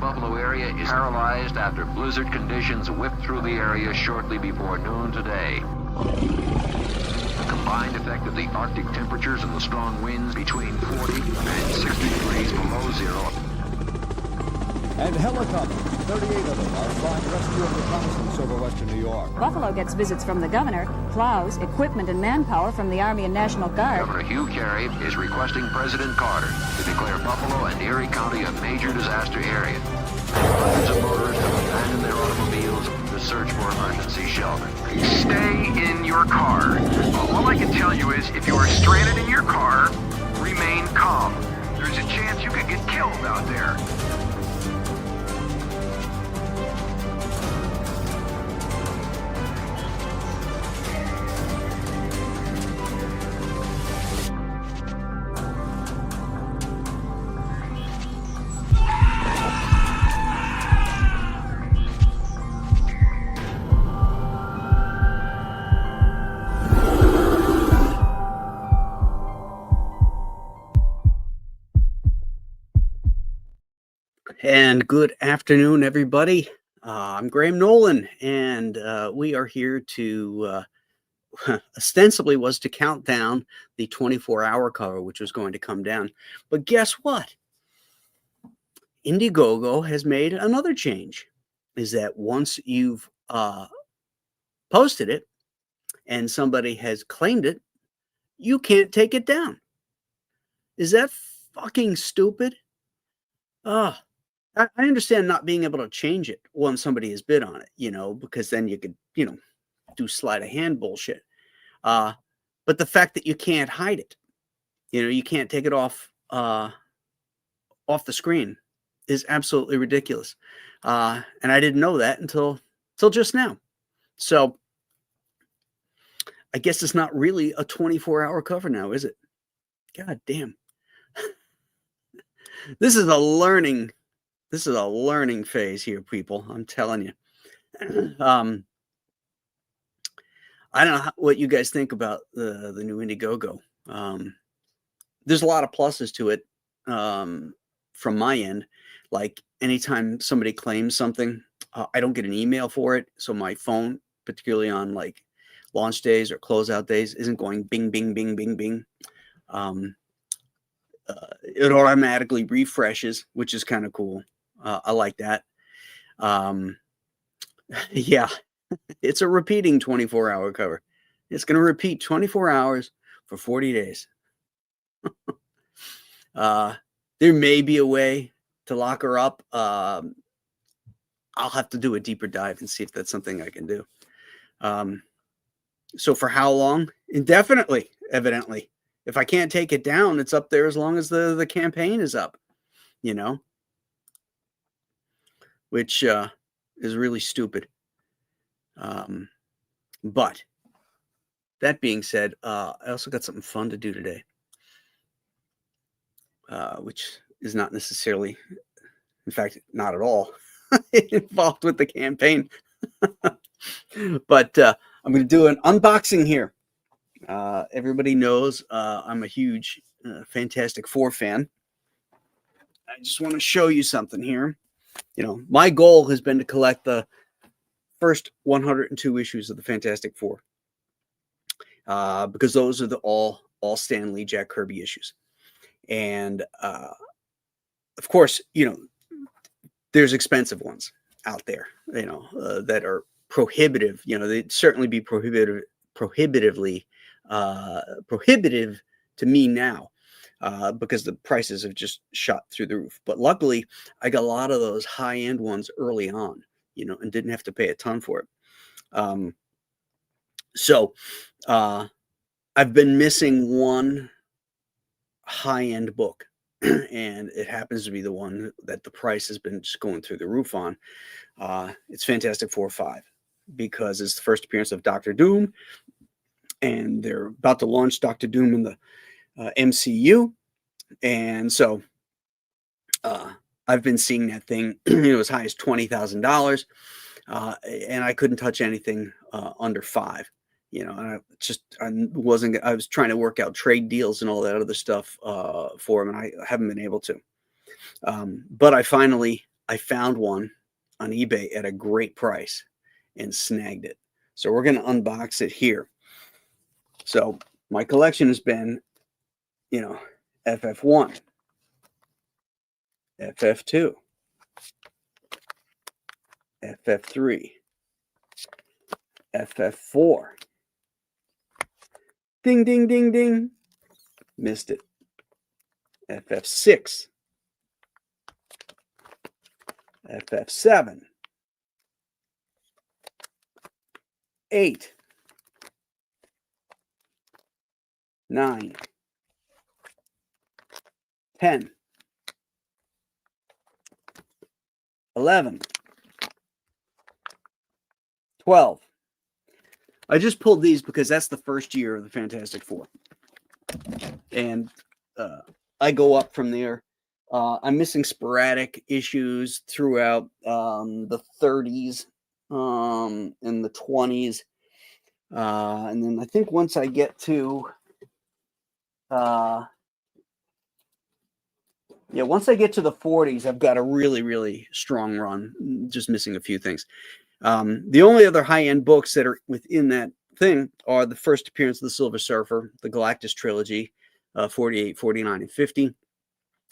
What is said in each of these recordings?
Buffalo area is paralyzed after blizzard conditions whipped through the area shortly before noon today. The combined effect of the Arctic temperatures and the strong winds between 40 and 60 degrees below zero. And helicopters, 38 of them, are flying rescue and reconnaissance over western New York. Buffalo gets visits from the governor, plows, equipment, and manpower from the Army and National Guard. Governor Hugh Carey is requesting President Carter to declare Buffalo and Erie County a major disaster area. Hundreds of motorists have abandoned their automobiles to search for emergency shelter. Stay in your car. All I can tell you is if you are stranded in your car, remain calm. There's a chance you could get killed out there. And good afternoon, everybody. I'm Graham Nolan, and we are here to ostensibly was to count down the 24-hour cover, which was going to come down. But guess what? Indiegogo has made another change. Is that once you've posted it and somebody has claimed it, you can't take it down. Is that fucking stupid? I understand not being able to change it once somebody has bid on it, because then you could, do sleight of hand bullshit. But the fact that you can't hide it, you can't take it off the screen is absolutely ridiculous. And I didn't know that until just now. So I guess it's not really a 24-hour cover now, is it? God damn. This is a learning phase here, people. I'm telling you. I don't know what you guys think about the new Indiegogo. There's a lot of pluses to it from my end. Like anytime somebody claims something, I don't get an email for it. So my phone, particularly on like launch days or closeout days, isn't going bing, bing, bing, bing, bing. It automatically refreshes, which is kind of cool. I like that. Yeah, it's a repeating 24-hour cover. It's going to repeat 24 hours for 40 days. There may be a way to lock her up. I'll have to do a deeper dive and see if that's something I can do. So for how long? Indefinitely, evidently. If I can't take it down, it's up there as long as the campaign is up, which is really stupid. But that being said, I also got something fun to do today, which is not necessarily, in fact, not at all involved with the campaign. But I'm going to do an unboxing here. Everybody knows I'm a huge Fantastic Four fan. I just want to show you something here. My goal has been to collect the first 102 issues of the Fantastic Four, because those are the all Stan Lee, Jack Kirby issues. And of course, there's expensive ones out there, that are prohibitive. They'd certainly be prohibitively prohibitive to me now, because the prices have just shot through the roof. But luckily, I got a lot of those high-end ones early on, and didn't have to pay a ton for it. So I've been missing one high-end book, and it happens to be the one that the price has been just going through the roof on. It's Fantastic Four 5, because it's the first appearance of Doctor Doom, and they're about to launch Doctor Doom in the MCU. And so I've been seeing that thing, as high as $20,000. And I couldn't touch anything under 5. And I was trying to work out trade deals and all that other stuff for him, and I haven't been able to. But I finally I found one on eBay at a great price and snagged it. So we're going to unbox it here. So my collection has been, you know, FF1, FF2, FF3, FF4. Ding, ding, ding, ding. Missed it. FF6, FF7, 8, 9, 10, 11, 12. I just pulled these because that's the first year of the Fantastic Four. And I go up from there. I'm missing sporadic issues throughout the 30s and the 20s. And then I think once I get to once I get to the 40s, I've got a really, really strong run, just missing a few things. The only other high-end books that are within that thing are the first appearance of the Silver Surfer, the Galactus trilogy, 48, 49, and 50.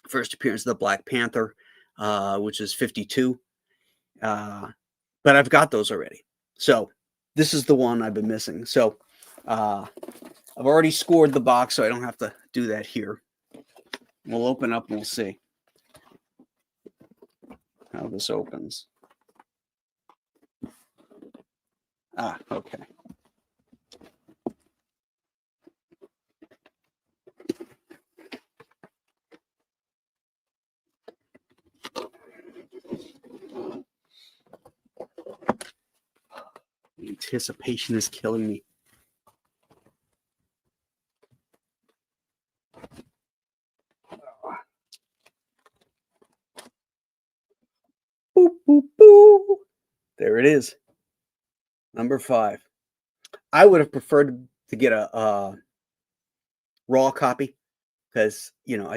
First appearance of the Black Panther, which is 52. But I've got those already. So this is the one I've been missing. So I've already scored the box, so I don't have to do that here. We'll open up and we'll see how this opens. Ah, okay. Anticipation is killing me. Boop, boop, boop. There it is. Number 5. I would have preferred to get a raw copy because, you know,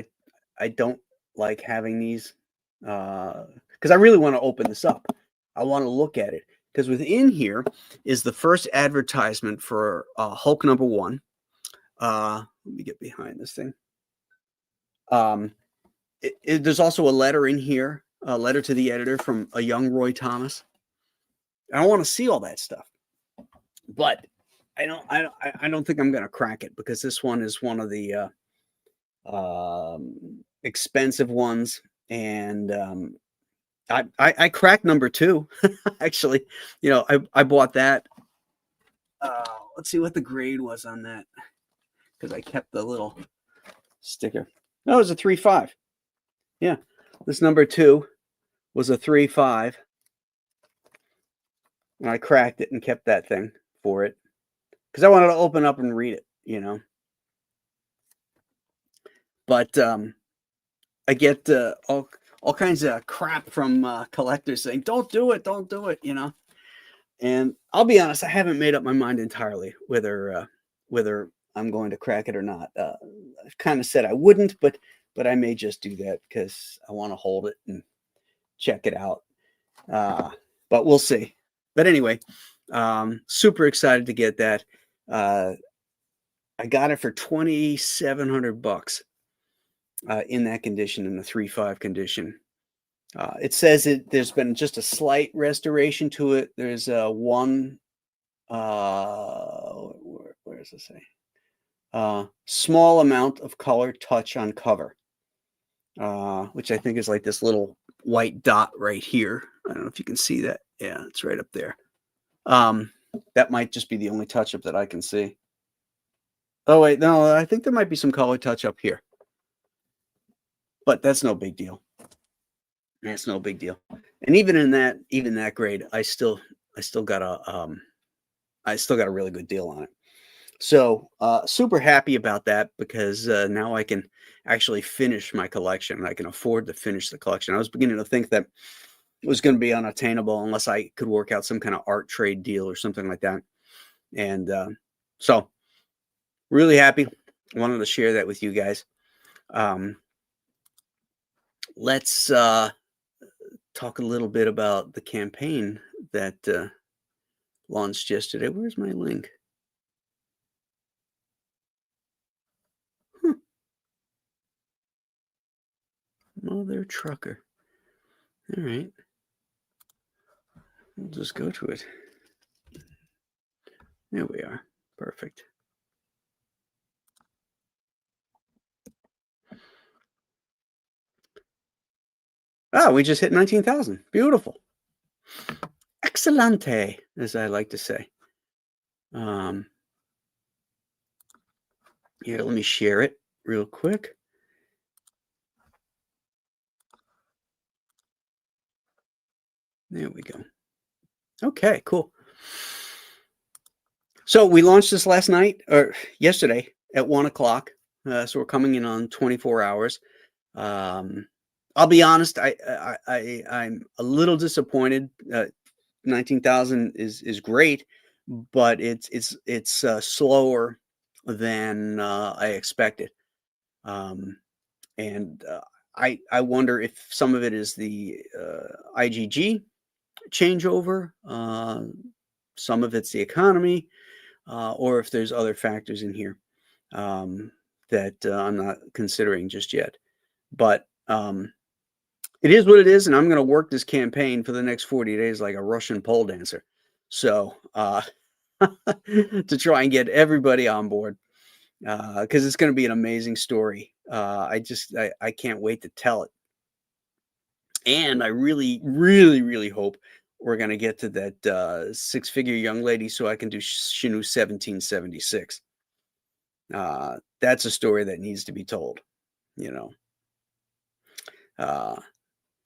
I don't like having these because I really want to open this up. I want to look at it because within here is the first advertisement for Hulk #1. Let me get behind this thing. There's also a letter in here, a letter to the editor from a young Roy Thomas. I don't want to see all that stuff, but I don't think I'm going to crack it because this one is one of the expensive ones, and I cracked #2 actually. You know, I bought that. Let's see what the grade was on that because I kept the little sticker. No, it was a 3.5. Yeah, this #2 was a 3.5. And I cracked it and kept that thing for it because I wanted to open up and read it, you know. But I get all kinds of crap from collectors saying, "Don't do it, don't do it," you know. And I'll be honest, I haven't made up my mind entirely whether I'm going to crack it or not. I've kind of said I wouldn't, but I may just do that because I want to hold it and check it out. But we'll see. But anyway, super excited to get that. I got it for $2,700 in that condition, in the 3.5 condition. It says there's been just a slight restoration to it. There's one, where does it say? Small amount of color touch on cover, which I think is like this little white dot right here. I don't know if you can see that. Yeah, it's right up there. That might just be the only touch up that I can see. Oh, wait, no, I think there might be some color touch up here. But that's no big deal. That's no big deal. And even in that grade, I still got a really good deal on it. So super happy about that because now I can actually finish my collection. I can afford to finish the collection. I was beginning to think that it was going to be unattainable unless I could work out some kind of art trade deal or something like that. And so really happy. I wanted to share that with you guys. Let's talk a little bit about the campaign that launched yesterday. Where's my link? Huh. Mother trucker. All right. We'll just go to it. There we are. Perfect. Ah, we just hit 19,000. Beautiful. Excellente, as I like to say. Here, let me share it real quick. There we go. Okay, cool. So we launched this last night or yesterday at 1 o'clock. So we're coming in on 24 hours. I'll be honest, I'm a little disappointed. 19,000 is great, but it's slower than I expected. And I wonder if some of it is the IGG changeover, some of it's the economy, or if there's other factors in here that I'm not considering just yet. But it is what it is, and I'm going to work this campaign for the next 40 days like a Russian pole dancer. So to try and get everybody on board, because it's going to be an amazing story. I can't wait to tell it. And I really, really, really hope we're going to get to that six-figure young lady so I can do Chenoo 1776. That's a story that needs to be told, you know.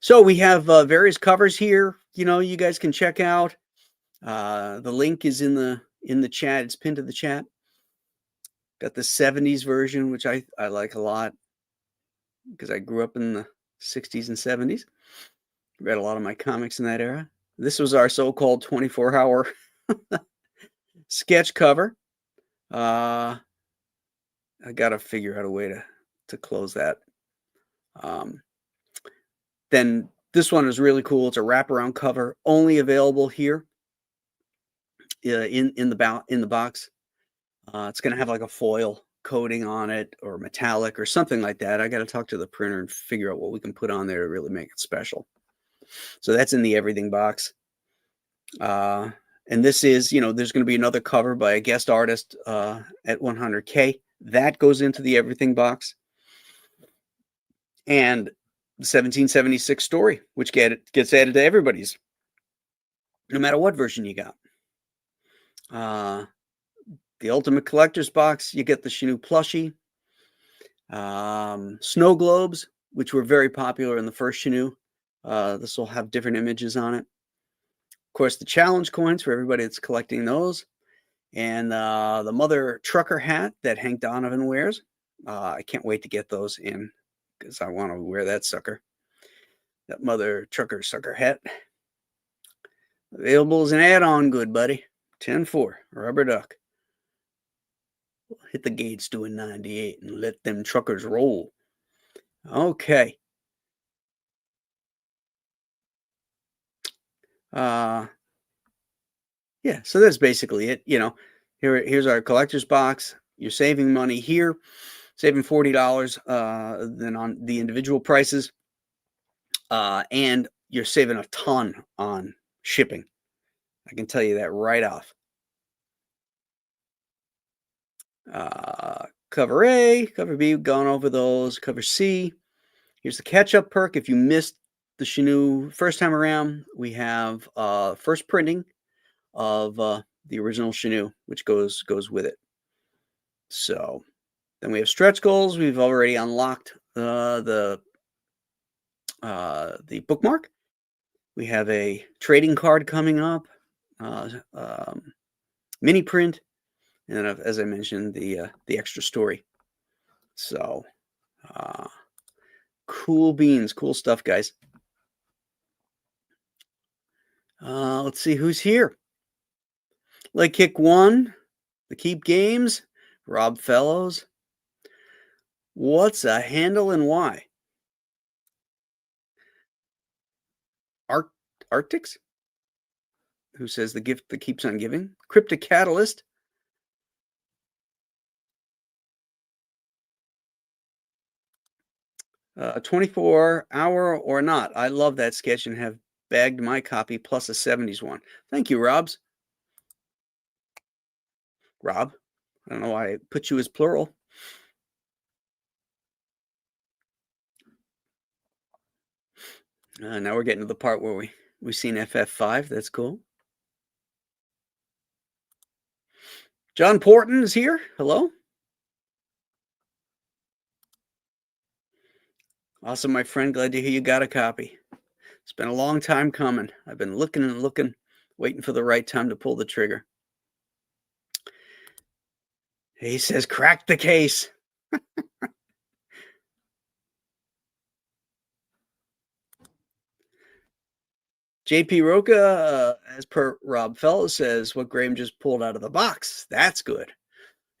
So we have various covers here, you know, you guys can check out. The link is in the chat. It's pinned to the chat. Got the 70s version, which I like a lot because I grew up in the 60s and 70s. Read a lot of my comics in that era. This was our so-called 24-hour sketch cover. I got to figure out a way to close that. Then this one is really cool. It's a wraparound cover, only available here in the box. It's going to have like a foil coating on it or metallic or something like that. I got to talk to the printer and figure out what we can put on there to really make it special. So that's in the everything box. And this is, you know, there's going to be another cover by a guest artist at 100K. That goes into the everything box. And the 1776 story, which gets added to everybody's, no matter what version you got. The Ultimate Collector's Box, you get the Chenoo plushie. Snow globes, which were very popular in the first Chenoo. This will have different images on it. Of course, the challenge coins for everybody that's collecting those. And the Mother Trucker hat that Hank Donovan wears. I can't wait to get those in because I want to wear that sucker. That Mother Trucker sucker hat. Available as an add-on good, buddy. 10-4, rubber duck. Hit the gates doing 98 and let them truckers roll. Okay. Yeah, so that's basically it. You know, here's our collector's box. You're saving money here, saving $40 than on the individual prices. And you're saving a ton on shipping. I can tell you that right off. Cover A, cover B, we've gone over those. Cover C, here's the catch-up perk. If you missed the Chenoo first time around, we have first printing of the original Chenoo, which goes with it. So then we have stretch goals. We've already unlocked the bookmark. We have a trading card coming up, mini print, and then, as I mentioned, the extra story. So cool beans, cool stuff, guys. Let's see who's here. Leg kick 1, the Keep Games, Rob Fellows. What's a handle and why? Arctics, who says the gift that keeps on giving. Cryptic Catalyst. 24-hour or not. I love that sketch and have bagged my copy plus a 70s one. Thank you, Rob. I don't know why I put you as plural. Now we're getting to the part where we've seen FF5. That's cool. John Porton is here. Hello. Awesome, my friend. Glad to hear you got a copy. It's been a long time coming. I've been looking and looking, waiting for the right time to pull the trigger. He says, crack the case. JP Roca, as per Rob Fellows, says what Graham just pulled out of the box. That's good.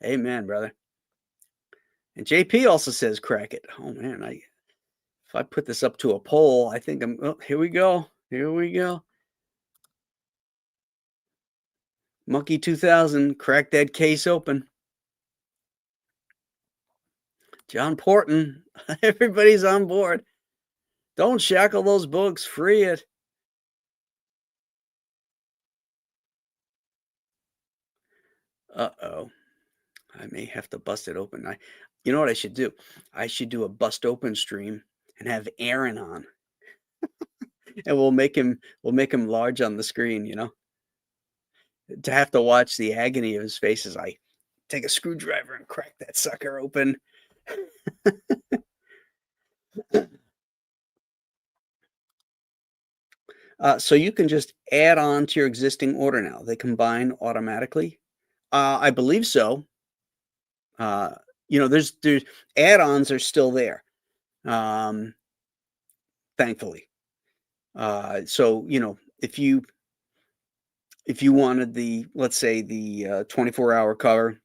Amen, brother. And JP also says crack it. Oh, man. If I put this up to a poll, I think here we go. Here we go. Monkey 2000, crack that case open. John Porton, everybody's on board. Don't shackle those books, free it. Uh-oh. I may have to bust it open. You know what I should do? I should do a bust open stream and have Aaron on. And we'll make him large on the screen, you know. To have to watch the agony of his face as I take a screwdriver and crack that sucker open. So you can just add on to your existing order now. They combine automatically. I believe so. You know, there's add-ons are still there. Thankfully. So, you know, if you wanted let's say the 24-hour cover,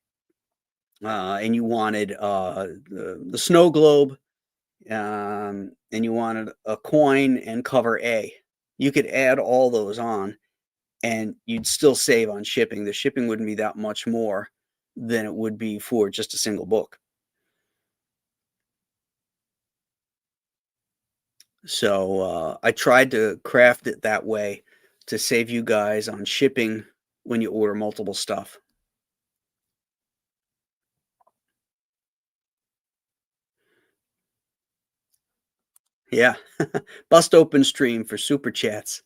and you wanted the snow globe, and you wanted a coin and cover A, you could add all those on and you'd still save on shipping. The shipping wouldn't be that much more than it would be for just a single book. So I tried to craft it that way to save you guys on shipping when you order multiple stuff. Yeah. Bust open stream for super chats.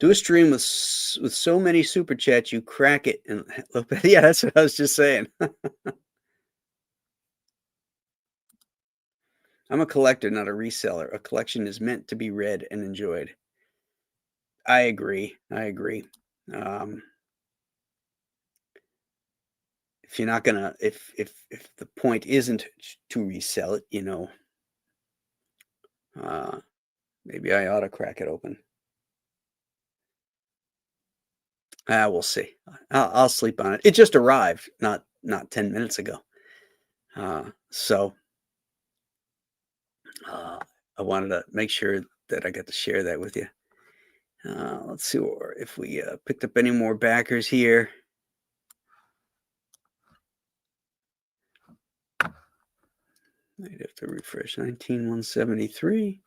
Do a stream with so many super chats, you crack it. And yeah, that's what I was just saying. I'm a collector, not a reseller. A collection is meant to be read and enjoyed. I agree. If you're not gonna, if the point isn't to resell it, you know, maybe I ought to crack it open. We'll see. I'll sleep on it. It just arrived not 10 minutes ago. So I wanted to make sure that I got to share that with you. Let's see if we picked up any more backers here. I'd have to refresh. 19,173.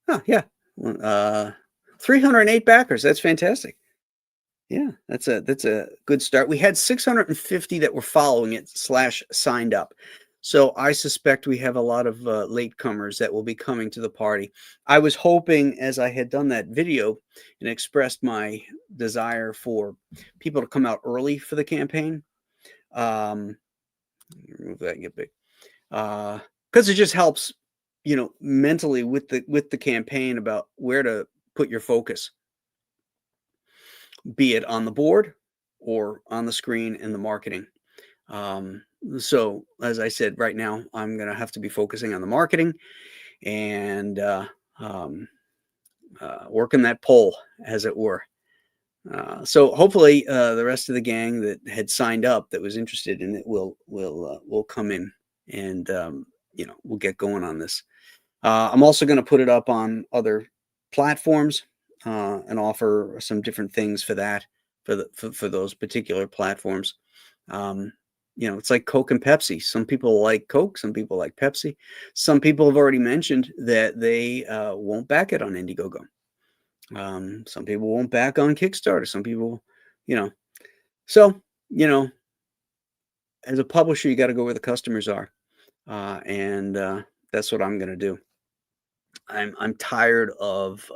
Oh, yeah. 308 backers. That's fantastic. Yeah, that's a good start. We had 650 that were following it / signed up. So I suspect we have a lot of latecomers that will be coming to the party. I was hoping, as I had done that video and expressed my desire for people to come out early for the campaign. Remove that and get big. Because it just helps, you know, mentally with the campaign about where to put your focus, be it on the board or on the screen in the marketing. So as I said, right now, I'm going to have to be focusing on the marketing and working that poll, as it were. So hopefully the rest of the gang that had signed up that was interested in it will come in and we'll get going on this. I'm also going to put it up on other platforms and offer some different things for that for those particular platforms. It's like Coke and Pepsi. Some people like Coke, some people like Pepsi. Some people have already mentioned that they won't back it on Indiegogo. Some people won't back on Kickstarter. Some people, so, as a publisher, you got to go where the customers are. And that's what I'm going to do. I'm tired of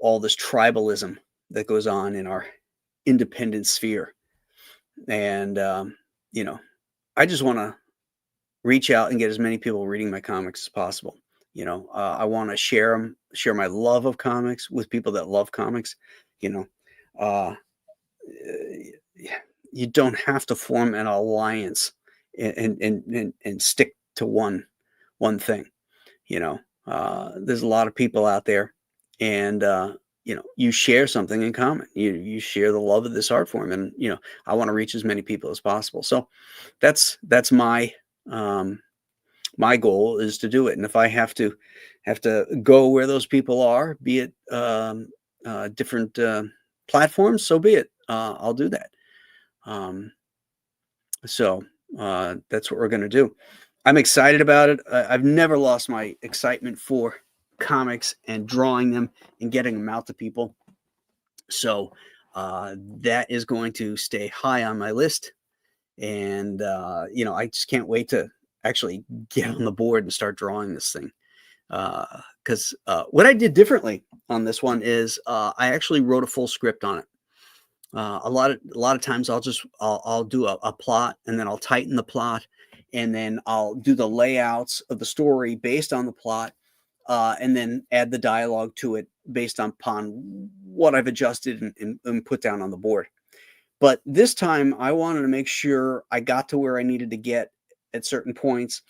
all this tribalism that goes on in our independent sphere. And, I just want to reach out and get as many people reading my comics as possible. I want to share my love of comics with people that love comics. Uh, you don't have to form an alliance and stick to one thing. There's a lot of people out there, and you share something in common. You share the love of this art form, and I want to reach as many people as possible. So that's my my goal is to do it. And if I have to go where those people are, be it different platforms, so be it. I'll do that. So that's what we're going to do. I'm excited about it. I've never lost my excitement for comics and drawing them and getting them out to people. So that is going to stay high on my list. And, I just can't wait to actually get on the board and start drawing this thing. Because what I did differently on this one is I actually wrote a full script on it. A lot of times I'll do a plot, and then I'll tighten the plot, and then I'll do the layouts of the story based on the plot, and then add the dialogue to it based upon what I've adjusted and put down on the board. But this time I wanted to make sure I got to where I needed to get at certain points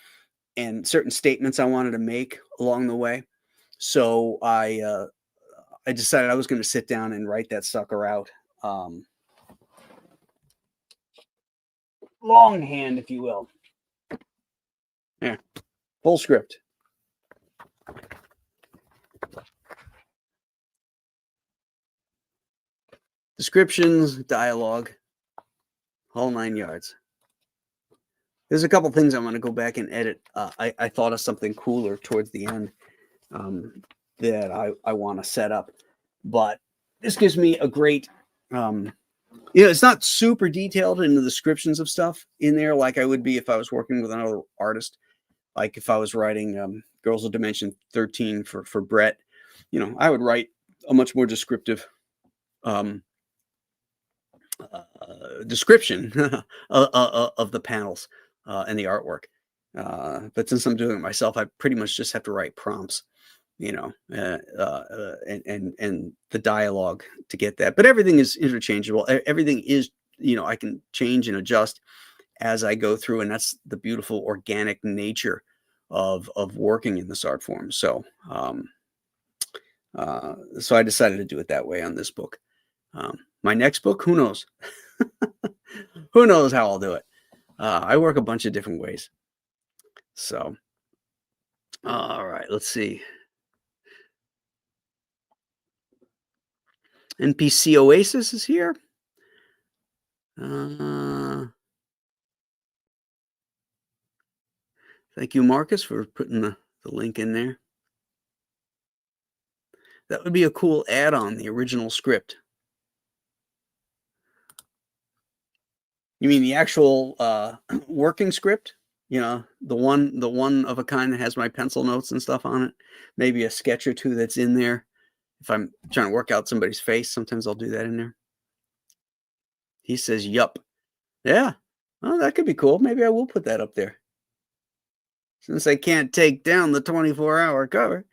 and certain statements I wanted to make along the way. So I decided I was going to sit down and write that sucker out. Longhand, if you will. Yeah, full script. Descriptions, dialogue, whole 9 yards. There's a couple things I'm going to go back and edit. I thought of something cooler towards the end that I want to set up. But this gives me a great, it's not super detailed in the descriptions of stuff in there like I would be if I was working with another artist. Like if I was writing Girls of Dimension 13 for Brett, I would write a much more descriptive description of the panels and the artwork. But since I'm doing it myself, I pretty much just have to write prompts, and the dialogue to get that. But everything is interchangeable. Everything is, I can change and adjust as I go through, and that's the beautiful organic nature of working in this art form. So, so I decided to do it that way on this book. My next book, who knows? Who knows how I'll do it? I work a bunch of different ways. So, all right, let's see. NPC Oasis is here. Thank you, Marcus, for putting the link in there. That would be a cool add-on, the original script. You mean the actual working script? The one of a kind that has my pencil notes and stuff on it. Maybe a sketch or two that's in there. If I'm trying to work out somebody's face, sometimes I'll do that in there. He says, yup. Yeah. Oh, that could be cool. Maybe I will put that up there. Since I can't take down the 24-hour cover.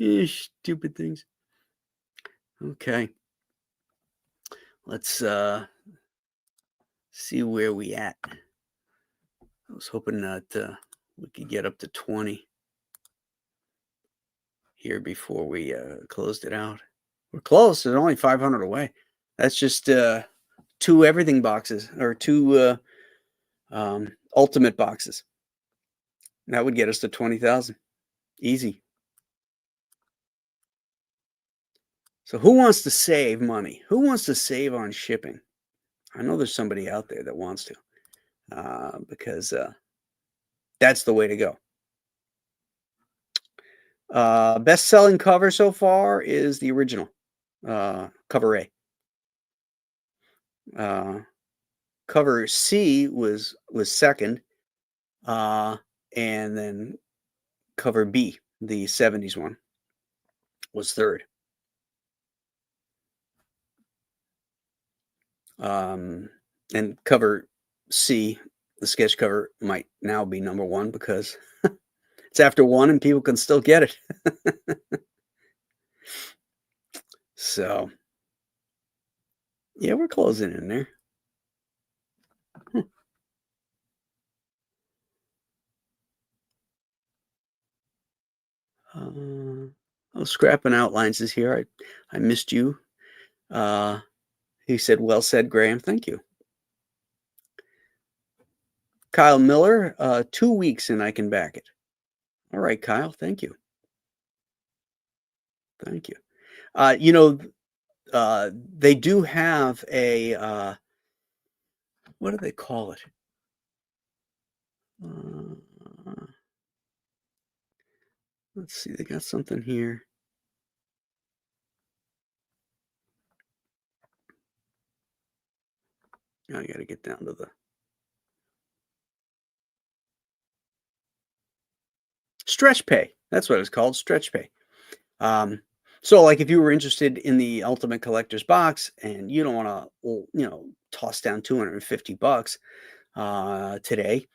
Stupid things. Okay. Let's see where we at. I was hoping that we could get up to 20 here before we closed it out. We're close. There's only 500 away. That's just 2 everything boxes or 2 ultimate boxes. That would get us to 20,000. Easy. So who wants to save money? Who wants to save on shipping? I know there's somebody out there that wants to, because that's the way to go. Best-selling cover so far is the original, cover A. Cover C was second, and then cover B, the 70s one, was third. And cover C, the sketch cover, might now be number 1 because it's after 1 and people can still get it. So, yeah, we're closing in there. Oh, Scrapping Outlines is here. I missed you. He said, well said, Graham. Thank you. Kyle Miller, 2 weeks and I can back it. All right, Kyle. Thank you. Thank you. They do have a, what do they call it? Let's see. They got something here. Now I got to get down to the stretch pay. That's what it's called, stretch pay. So like if you were interested in the Ultimate Collector's Box and you don't want to, toss down $250 today,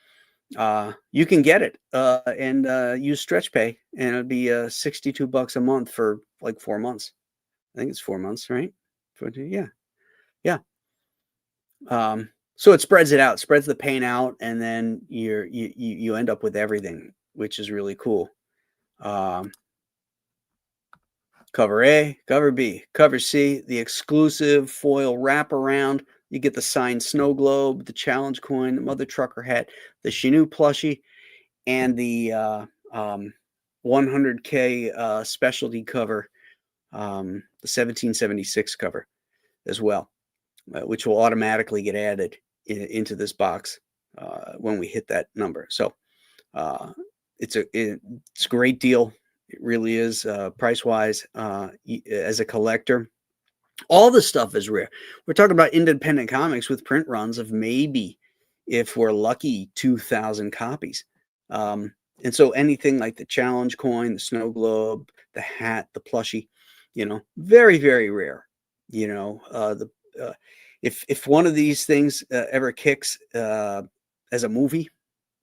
you can get it and use stretch pay, and it'd be $62 a month for like 4 months. I think it's 4 months, right? Yeah. So it spreads it out, spreads the pain out, and then you end up with everything, which is really cool. Cover A, cover B, cover C, the exclusive foil wraparound. You get the signed snow globe, the challenge coin, the mother trucker hat, the Chenoo plushie, and the 100K specialty cover, the 1776 cover as well, which will automatically get added into this box when we hit that number. So it's a great deal. It really is, price-wise, as a collector. All the stuff is rare. We're talking about independent comics with print runs of maybe, if we're lucky, 2,000 copies. And so anything like the challenge coin, the snow globe, the hat, the plushie, very, very rare. If one of these things ever kicks as a movie,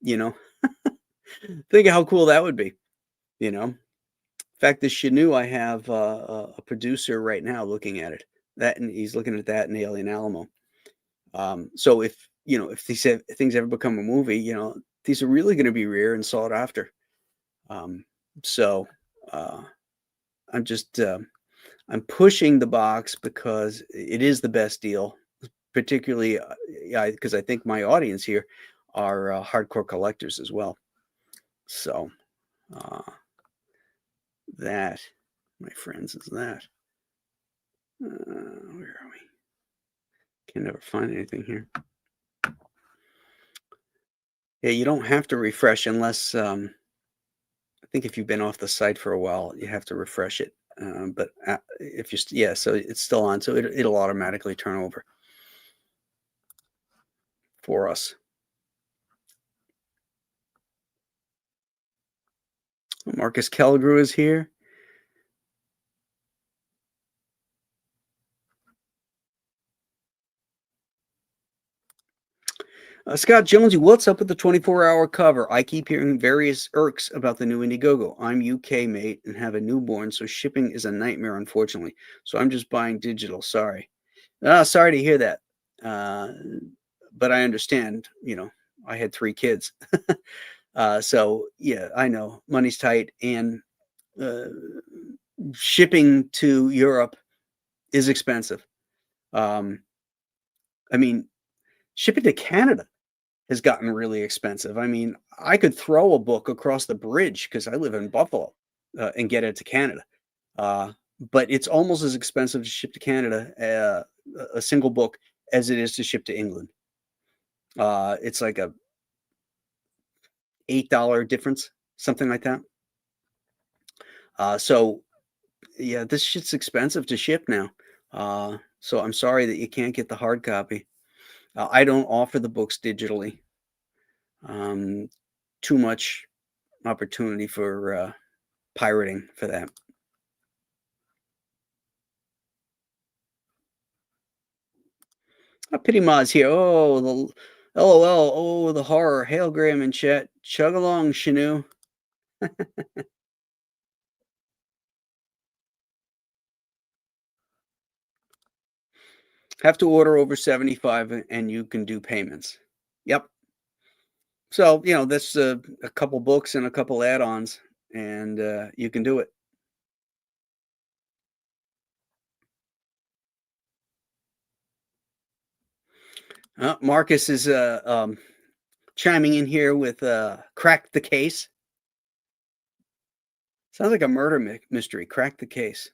think of how cool that would be, In fact, the Chenoo, I have a producer right now looking at it. And he's looking at that in Alien Alamo. So if these things ever become a movie, these are really going to be rare and sought after. So I'm just I'm pushing the box because it is the best deal, particularly because I think my audience here are hardcore collectors as well. So. That, my friends, is that. Where are we? Can never find anything here. Yeah, you don't have to refresh unless, I think if you've been off the site for a while, you have to refresh it. But if you're, so it's still on, so it'll automatically turn over for us. Marcus Kelgrew is here. Scott Jonesy, what's up with the 24-hour cover? I keep hearing various irks about the new Indiegogo. I'm UK, mate, and have a newborn, so shipping is a nightmare, unfortunately. So I'm just buying digital. Sorry. Sorry to hear that. But I understand, I had 3 kids. So, yeah, I know money's tight, and shipping to Europe is expensive. Um, I mean, shipping to Canada has gotten really expensive. I mean, I could throw a book across the bridge because I live in Buffalo and get it to Canada. Uh, but it's almost as expensive to ship to Canada, a single book, as it is to ship to England. It's like a $8 difference, something like that. So yeah, this shit's expensive to ship now. So I'm sorry that you can't get the hard copy. I don't offer the books digitally. Um, Too much opportunity for pirating for that. Pity Mod's here. Oh, the LOL. Oh, the horror. Hail Graham in chat. Chug along, Chenoo. Have to order over 75 and you can do payments. Yep. So, that's a couple books and a couple add-ons, and you can do it. Marcus is chiming in here with Crack the Case. Sounds like a murder mystery. Crack the Case.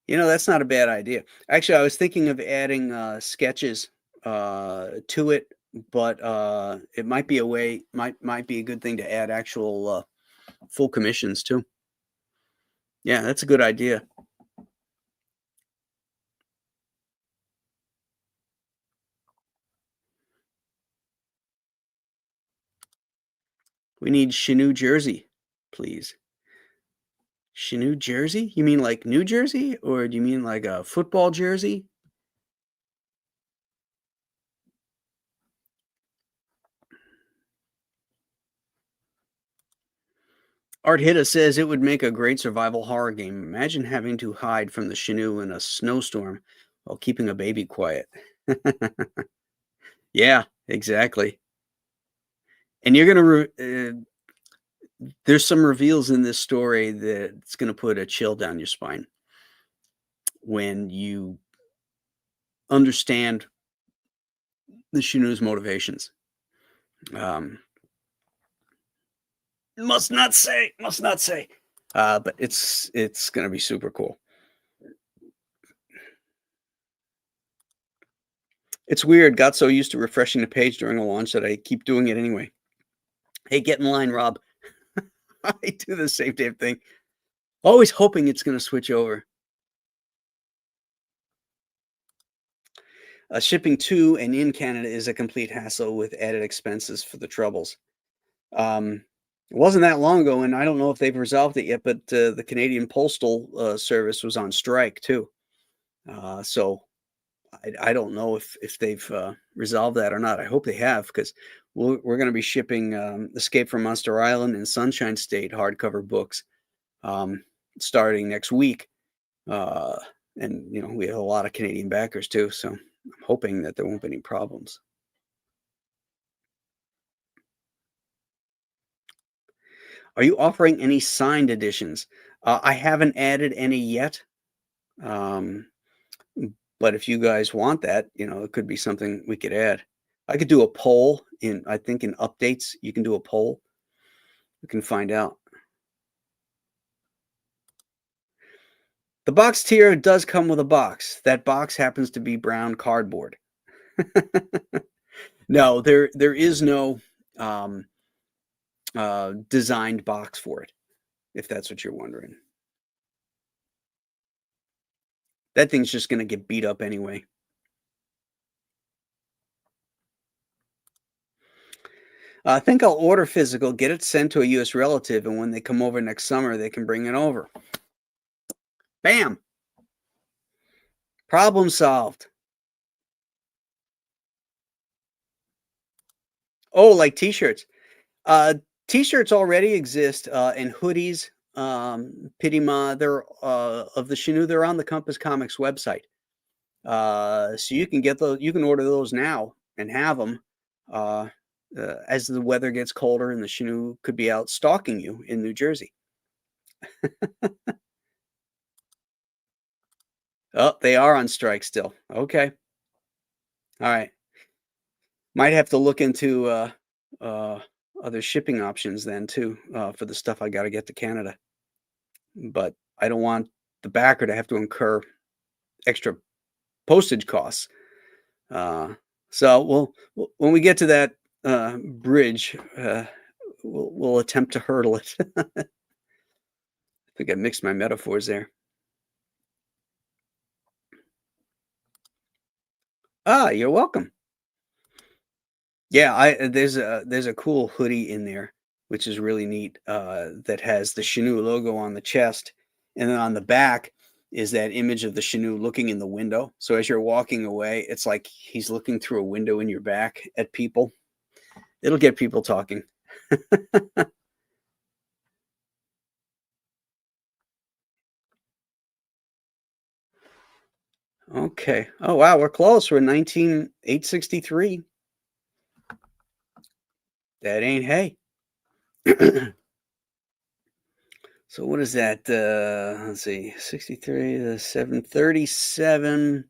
That's not a bad idea. Actually, I was thinking of adding sketches to it, but it might be might be a good thing to add actual full commissions too. Yeah, that's a good idea. We need Chenoo jersey, please. Chenoo jersey? You mean like New Jersey, or do you mean like a football jersey? Art Hitta says it would make a great survival horror game. Imagine having to hide from the Chenoo in a snowstorm while keeping a baby quiet. Yeah, exactly. And you're gonna there's some reveals in this story that's gonna put a chill down your spine when you understand the Chenoo's motivations. Um, must not say. But it's gonna be super cool. It's weird. Got so used to refreshing the page during a launch that I keep doing it anyway. Hey, get in line, Rob. I do the same damn thing. Always hoping it's gonna switch over. Shipping to and in Canada is a complete hassle with added expenses for the troubles. It wasn't that long ago, and I don't know if they've resolved it yet, but the Canadian Postal Service was on strike too. So I don't know if they've resolved that or not. I hope they have, because we're going to be shipping Escape from Monster Island and Sunshine State hardcover books starting next week. And we have a lot of Canadian backers too, so I'm hoping that there won't be any problems. Are you offering any signed editions? I haven't added any yet. Um, but if you guys want that, it could be something we could add. I could do a poll I think in updates, you can do a poll. We can find out. The box tier does come with a box. That box happens to be brown cardboard. No, there is no designed box for it, if that's what you're wondering. That thing's just going to get beat up anyway. I think I'll order physical, get it sent to a U.S. relative, and when they come over next summer, they can bring it over. Bam! Problem solved. Oh, like t-shirts. T-shirts already exist, and hoodies. Pity Ma, they're of the Chenoo. They're on the Compass Comics website. So you can get those. You can order those now and have them. as the weather gets colder and the Chenoo could be out stalking you in New Jersey. Oh, they are on strike still. Okay. All right. Might have to look into uh, other shipping options then too for the stuff I got to get to Canada. But I don't want the backer to have to incur extra postage costs. So when we get to that bridge, we'll attempt to hurdle it. I think I mixed my metaphors there. Ah, you're welcome. Yeah, there's a cool hoodie in there, which is really neat. That has the Chenoo logo on the chest, and then on the back is that image of the Chenoo looking in the window. So as you're walking away, it's like he's looking through a window in your back at people. It'll get people talking. Okay. Oh wow, we're close. We're 19863. That ain't hay. So what is that? Let's see, 63 to 737,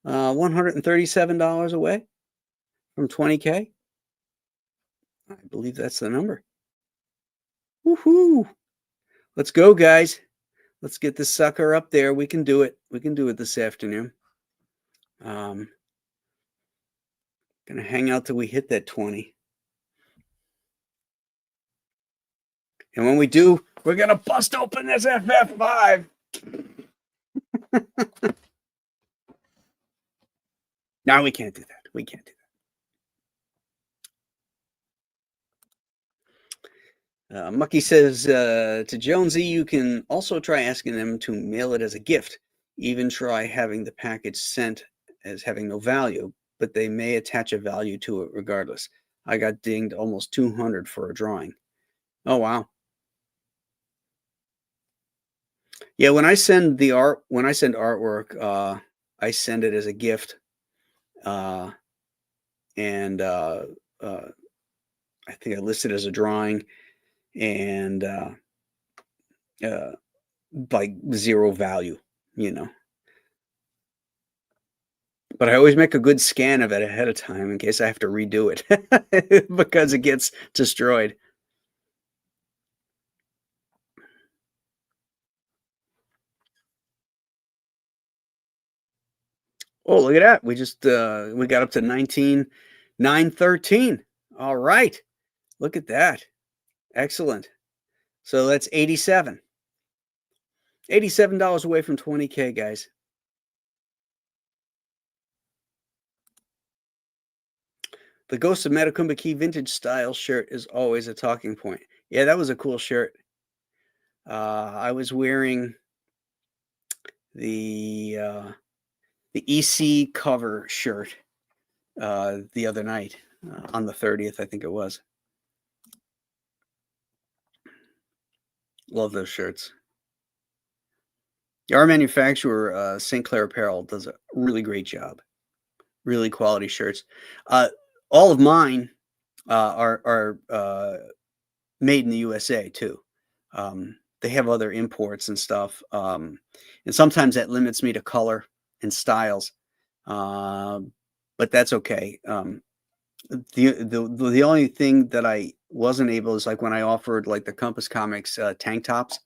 $137 away from 20K. I believe that's the number. Woohoo! Let's go, guys. Let's get this sucker up there. We can do it. We can do it this afternoon. Gonna hang out till we hit that 20. And when we do, we're gonna bust open this FF5. No, we can't do that. We can't do that. Mucky says to Jonesy, you can also try asking them to mail it as a gift. Even try having the package sent as having no value, but they may attach a value to it regardless. I got dinged almost 200 for a drawing. Oh wow. Yeah, when I send artwork, I send it as a gift, and I think I list it as a drawing, and like zero value, you know. But I always make a good scan of it ahead of time in case I have to redo it because it gets destroyed. Oh, look at that. We just we got up to 19,913. All right. Look at that. Excellent. So that's 87. $87 away from 20K, guys. The Ghost of Metacumba Key vintage style shirt is always a talking point. Yeah, that was a cool shirt. I was wearing the EC cover shirt the other night on the 30th, I think it was. Love those shirts. Our manufacturer, St. Clair Apparel, does a really great job. Really quality shirts. All of mine are made in the USA too. They have other imports and stuff, and sometimes that limits me to color and styles, but that's okay. The only thing that I wasn't able is like when I offered like the Compass Comics tank tops.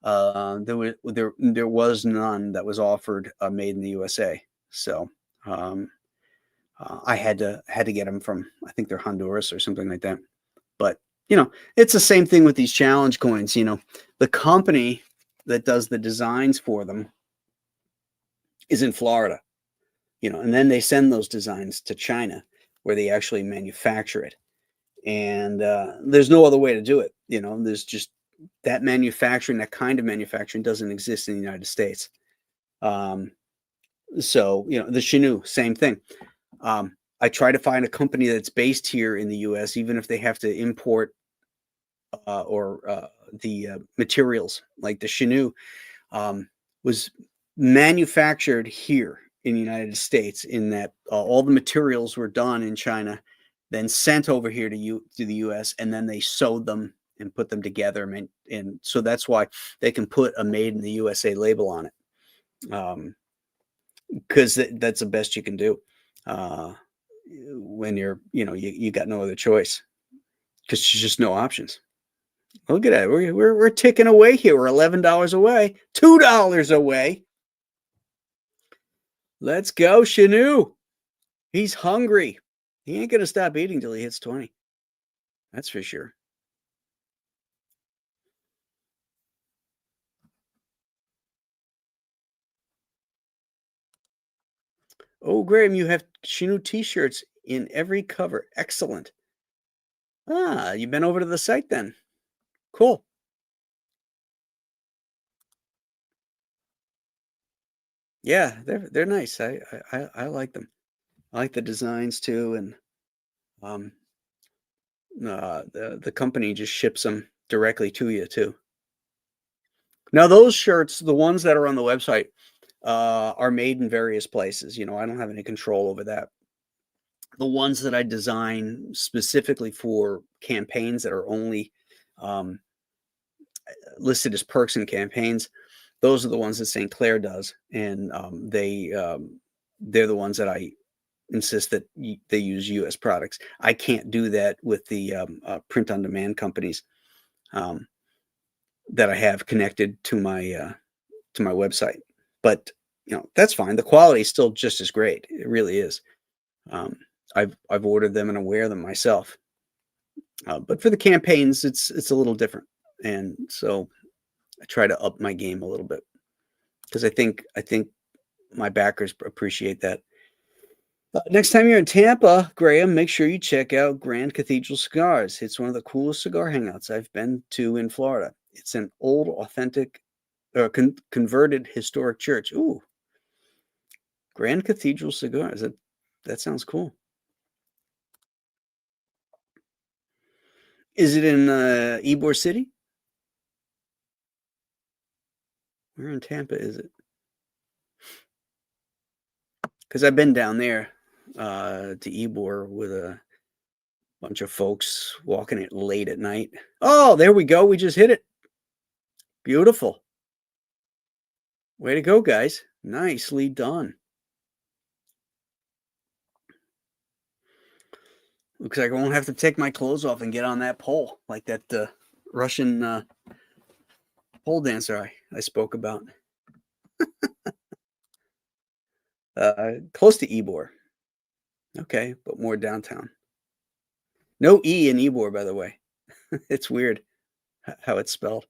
There was none that was offered made in the USA. So I had to get them from, I think they're Honduras or something like that. But you know, it's the same thing with these challenge coins. You know, the company that does the designs for them is in Florida. You know, and then they send those designs to China where they actually manufacture it. And there's no other way to do it. You know, there's just that manufacturing, that kind of manufacturing doesn't exist in the United States. So, you know, the Chenoo, same thing. I try to find a company that's based here in the US, even if they have to import the materials. Like the Chenoo was manufactured here in the United States, in that all the materials were done in China then sent over here to the US, and then they sewed them and put them together. And so that's why they can put a made in the USA label on it. Because that's the best you can do when you got no other choice, because there's just no options. Look at that. We're ticking away here. We're $11 away, $2 away. Let's go, Chenoo. He's hungry. He ain't going to stop eating till he hits 20. That's for sure. Oh, Graham, you have Chenoo t-shirts in every cover. Excellent. Ah, you've been over to the site then. Cool. Yeah, they're nice. I like them. I like the designs too, and the company just ships them directly to you too. Now those shirts, the ones that are on the website, are made in various places. I don't have any control over that. The ones that I design specifically for campaigns that are only listed as perks and campaigns, those are the ones that St. Clair does, and they're the ones that I insist that they use U.S. products. I can't do that with the print-on-demand companies that I have connected to my website. But that's fine. The quality is still just as great. It really is. I've ordered them and I wear them myself. But for the campaigns, it's a little different, and so I try to up my game a little bit, because I think my backers appreciate that. Next time you're in Tampa, Graham, make sure you check out Grand Cathedral Cigars. It's one of the coolest cigar hangouts I've been to in Florida. It's an old, authentic, converted historic church. Ooh, Grand Cathedral Cigars. That sounds cool. Is it in Ybor City? Where in Tampa is it? Because I've been down there to Ybor with a bunch of folks walking it late at night. Oh, there we go. We just hit it. Beautiful. Way to go, guys. Nicely done. Looks like I won't have to take my clothes off and get on that pole like that Russian pole dancer I spoke about. Close to Ybor. Okay, but more downtown. No E in Ybor, by the way. It's weird how it's spelled.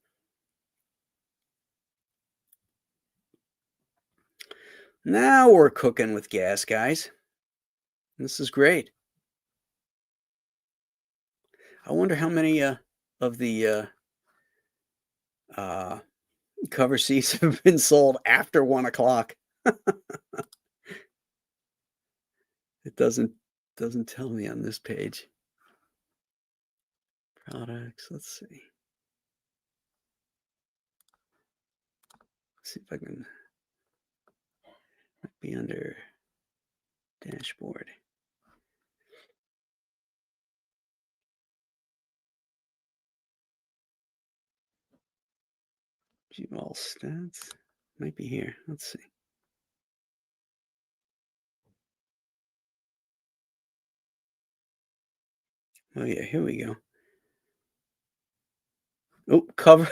Now we're cooking with gas, guys. This is great. I wonder how many of the cover Cs have been sold after 1 o'clock. It doesn't tell me on this page. Products, let's see. Let's see if I can be under dashboard. View all stats. Might be here. Let's see. Oh yeah, here we go. Oh, cover.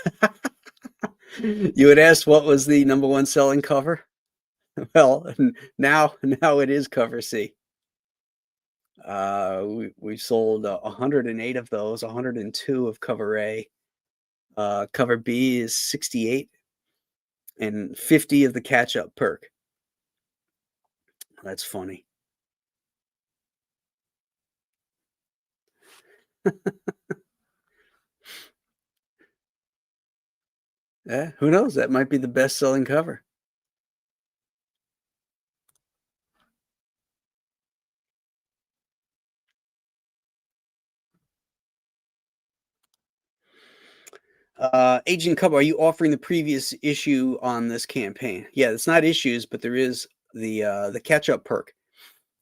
You had asked what was the #1 selling cover? Well, now it is cover C. We sold 108 of those, 102 of cover A. Cover B is 68, and 50 of the catch-up perk. That's funny. Yeah, who knows? That might be the best-selling cover. Agent Cub, are you offering the previous issue on this campaign? Yeah, it's not issues, but there is the catch-up perk.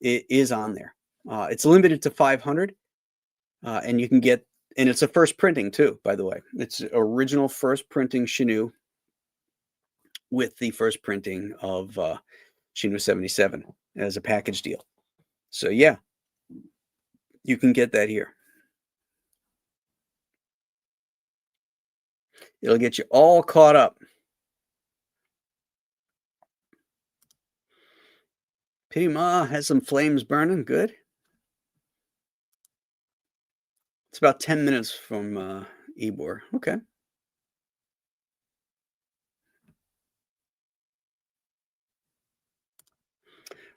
It is on there. It's limited to 500, and you can get, and it's a first printing too, by the way. It's original first printing Chenoo with the first printing of Chenoo 77 as a package deal. So yeah, you can get that here. It'll get you all caught up. Pity Ma has some flames burning. Good. It's about 10 minutes from Ybor. Okay.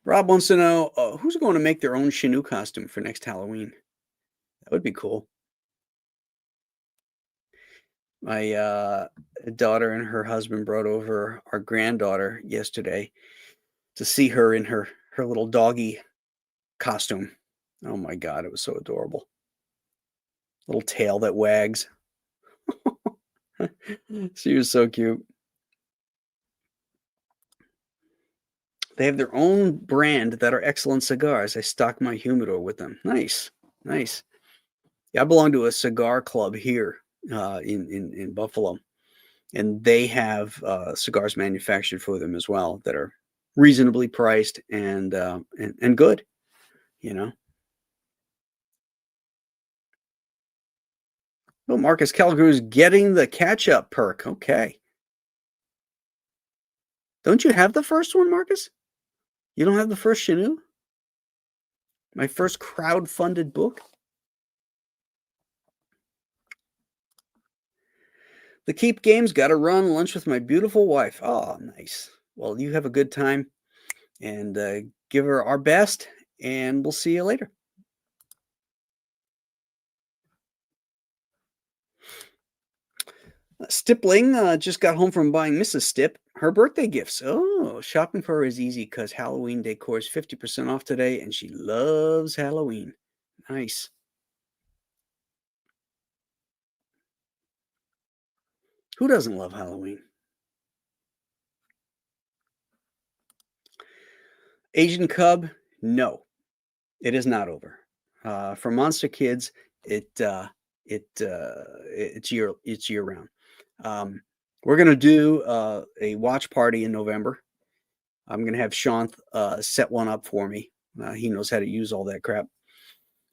Rob wants to know who's going to make their own Chenoo costume for next Halloween. That would be cool. My daughter and her husband brought over our granddaughter yesterday to see her in her little doggy costume. Oh my God, it was so adorable. Little tail that wags. She was so cute. They have their own brand that are excellent cigars. I stock my humidor with them. Nice, nice. Yeah, I belong to a cigar club here in Buffalo, and they have cigars manufactured for them as well that are reasonably priced and good. You know. Well, Marcus Calgrews getting the catch-up perk. Okay. Don't you have the first one, Marcus? You don't have the first Chenoo? My first crowd-funded book? The Keep games, got to run lunch with my beautiful wife. Oh, nice. Well, you have a good time and give her our best, and we'll see you later. Stippling just got home from buying Mrs. Stipp her birthday gifts. Oh, shopping for her is easy because Halloween decor is 50% off today, and she loves Halloween. Nice. Who doesn't love Halloween? Asian Cub, no, it is not over. For Monster Kids, it's year round. We're gonna do a watch party in November. I'm gonna have Sean set one up for me. He knows how to use all that crap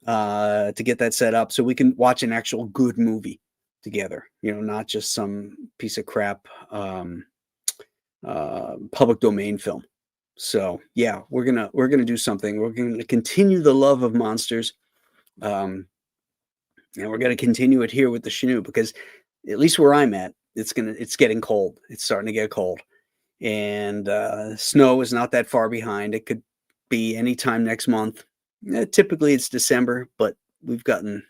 to get that set up, so we can watch an actual good movie together. You know, not just some piece of crap public domain film. So yeah, we're gonna do something. We're gonna continue the love of monsters, and we're gonna continue it here with the Chenoo because at least where I'm at, it's getting cold. It's starting to get cold, and snow is not that far behind. It could be anytime next month. Typically it's December, but we've gotten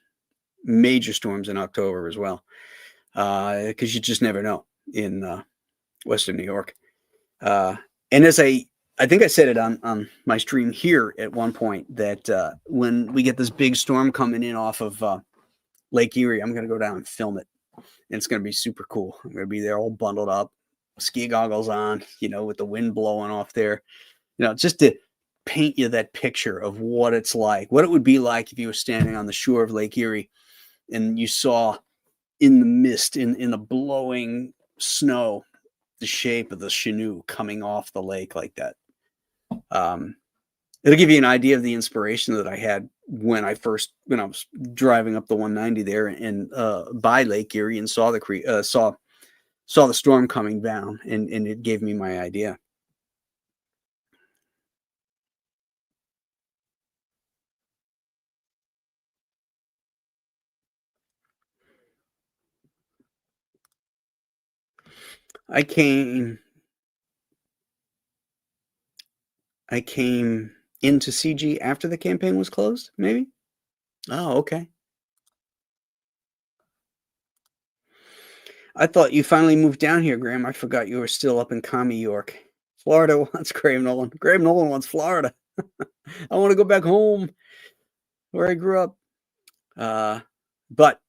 major storms in October as well, because you just never know in Western New York. And as I think I said it on my stream here at one point that when we get this big storm coming in off of Lake Erie, I'm going to go down and film it. And it's going to be super cool. I'm going to be there all bundled up, ski goggles on, you know, with the wind blowing off there, you know, just to paint you that picture of what it's like, what it would be like if you were standing on the shore of Lake Erie and you saw in the mist, in the blowing snow, the shape of the Chenoo coming off the lake like that. It'll give you an idea of the inspiration that I had when I was driving up the 190 there and by Lake Erie and saw the storm coming down, and it gave me my idea. I came into CG after the campaign was closed, maybe? Oh, okay. I thought you finally moved down here, Graham. I forgot you were still up in commie York. Florida wants Graham Nolan. Graham Nolan wants Florida. I want to go back home where I grew up. But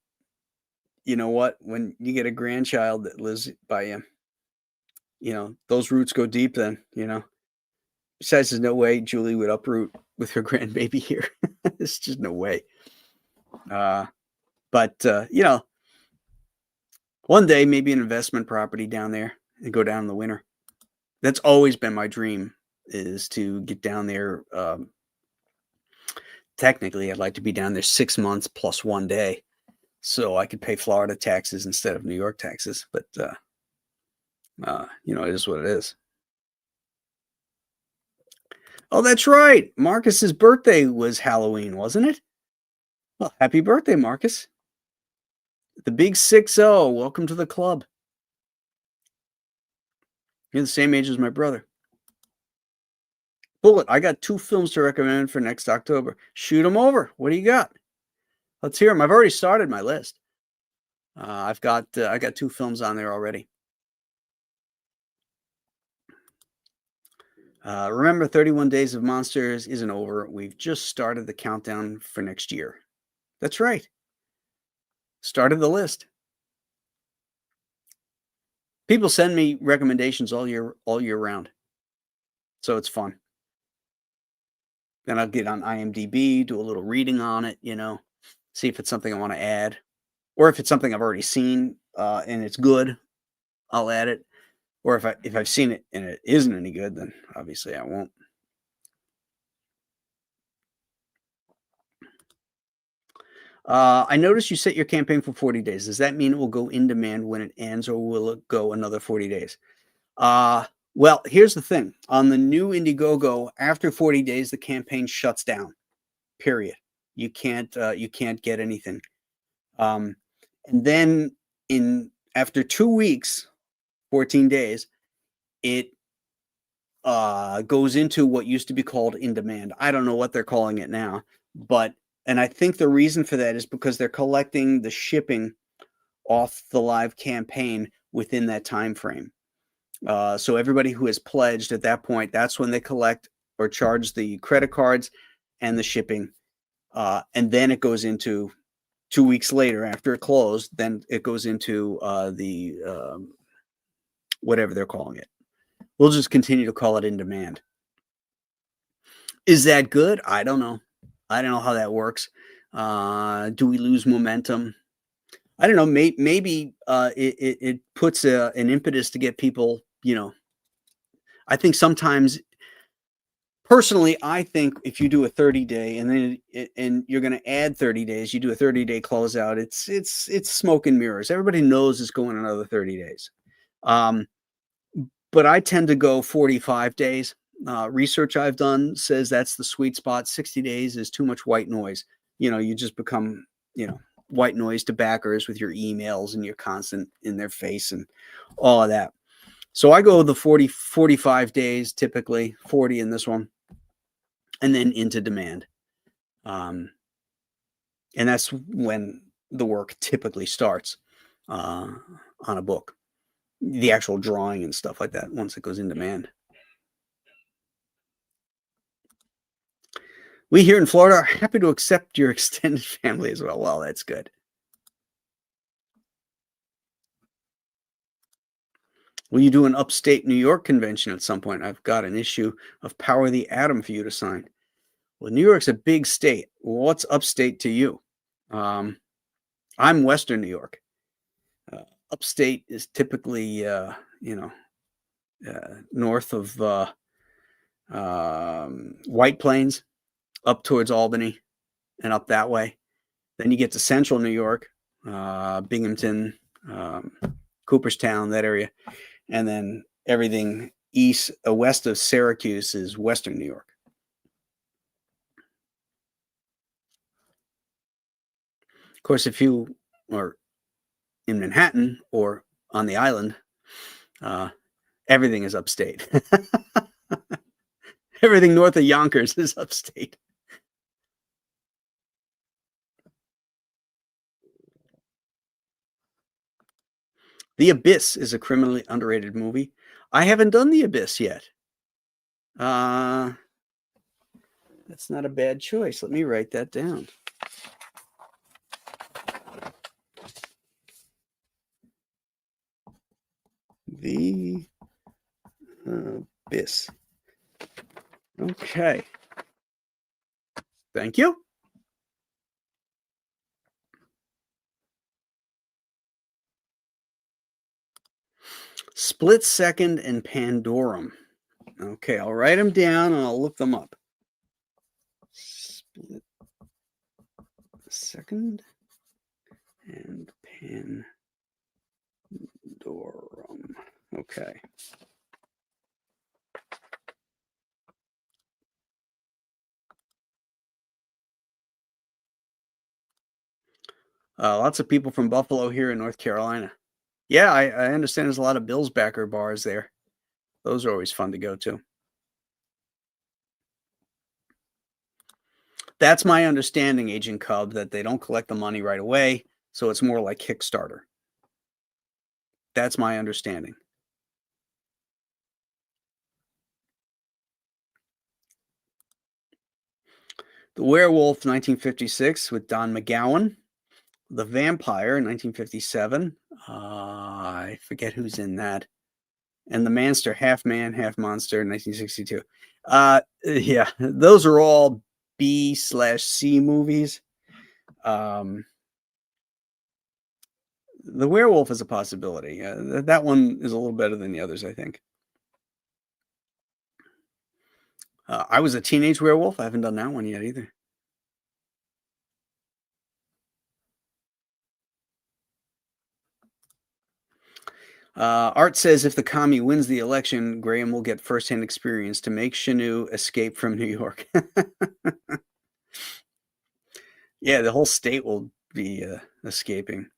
you know what? When you get a grandchild that lives by you, you know, those roots go deep then, you know. Besides, there's no way Julie would uproot with her grandbaby here. There's just no way. But one day maybe an investment property down there and go down in the winter. That's always been my dream, is to get down there. Technically, I'd like to be down there 6 months plus 1 day, so I could pay Florida taxes instead of New York taxes. But it is what it is. Oh, that's right. Marcus's birthday was Halloween, wasn't it? Well, happy birthday, Marcus. The big 6-0. Welcome to the club. You're the same age as my brother. Bullet, I got 2 films to recommend for next October. Shoot them over. What do you got? Let's hear them. I've already started my list. I got 2 films on there already. Remember, 31 Days of Monsters isn't over. We've just started the countdown for next year. That's right. Started the list. People send me recommendations all year round, so it's fun. Then I'll get on IMDb, do a little reading on it, see if it's something I want to add, or if it's something I've already seen and it's good, I'll add it. Or if I've seen it and it isn't any good, then obviously I won't. I noticed you set your campaign for 40 days. Does that mean it will go in demand when it ends, or will it go another 40 days? Well, here's the thing. On the new Indiegogo, after 40 days, the campaign shuts down. Period. You can't get anything. And then after 2 weeks, 14 days, it goes into what used to be called in demand. I don't know what they're calling it now, and I think the reason for that is because they're collecting the shipping off the live campaign within that time frame. So everybody who has pledged at that point, that's when they collect or charge the credit cards and the shipping. And then it goes into 2 weeks later after it closed, then it goes into the whatever they're calling it. We'll just continue to call it in demand. Is that good? I don't know. I don't know how that works. Do we lose momentum? I don't know. Maybe it puts an impetus to get people, I think sometimes, personally, I think if you do a 30-day and you're going to add 30 days, you do a 30-day closeout, it's smoke and mirrors. Everybody knows it's going another 30 days. But I tend to go 45 days. Research I've done says that's the sweet spot. 60 days is too much white noise. You just become, white noise to backers with your emails and your constant in their face and all of that. So I go the 45 days, typically 40 in this one, and then into demand. And that's when the work typically starts on a book, the actual drawing and stuff like that, once it goes in demand. We here in Florida are happy to accept your extended family as well. Well, that's good. Will you do an upstate New York convention at some point? I've got an issue of Power of the Atom for you to sign. Well, New York's a big state. What's upstate to you? I'm Western New York. Upstate is typically, north of White Plains, up towards Albany, and up that way. Then you get to central New York, Binghamton, Cooperstown, that area. And then everything west of Syracuse is Western New York. Of course, if you are in Manhattan or on the island, everything is upstate. Everything north of Yonkers is upstate. The Abyss is a criminally underrated movie. I haven't done The Abyss yet. That's not a bad choice. Let me write that down. The Abyss. Okay. Thank you. Split second and Pandorum. Okay, I'll write them down and I'll look them up. Split second and Pandorum. Okay. Lots of people from Buffalo here in North Carolina. Yeah, I understand there's a lot of Bills backer bars there. Those are always fun to go to. That's my understanding, Agent Cub, that they don't collect the money right away, so it's more like Kickstarter. That's my understanding. The Werewolf, 1956, with Don McGowan. The Vampire, 1957. I forget who's in that. And The Manster, half man, half monster, 1962. Yeah, those are all B/C movies. The Werewolf is a possibility. That one is a little better than the others, I think. I was a teenage werewolf. I haven't done that one yet either. Art says if the commie wins the election, Graham will get firsthand experience to make Chenoo escape from New York. Yeah, the whole state will be escaping.